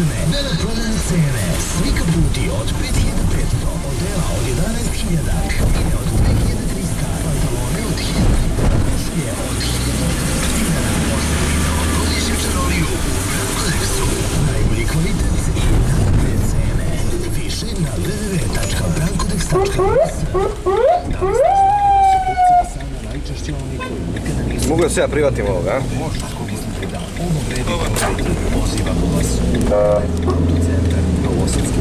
raspoložene veleprodajne cene. Svi kaputi od 5500, odela od 11.000, kabine od 2300, pantalone od 1000, košulje od 1000 dinara. Ostavite godišnju čaroliju u Brandkodeksu. Najbolji kvalitet i najbolje cene. Više na www.brandkodex.com. Mogu da se ja privatim ovoga, a? Možda ako mislite da ovo vredi kontrolu, pozivamo vas u autocentar Novosadski.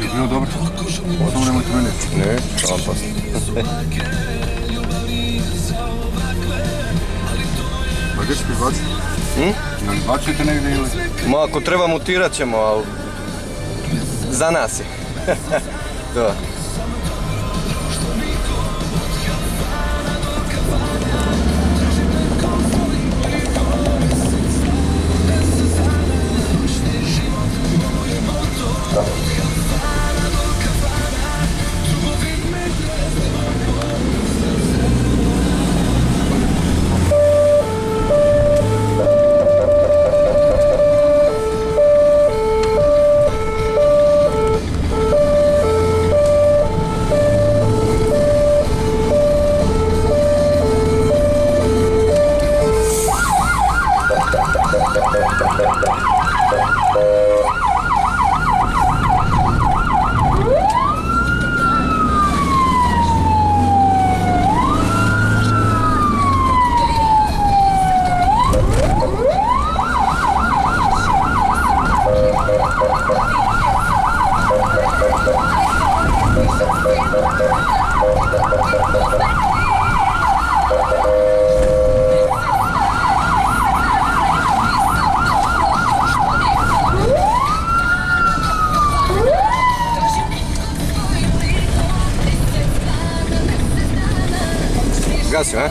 Je bilo dobro? Samo nemojte mene. Ne, samo pas. Pa gdje ćete izbaciti? Jel izbacujete negdje ili? Ma ako treba mutirat ćemo, ali za nas je. To. Gasio, a?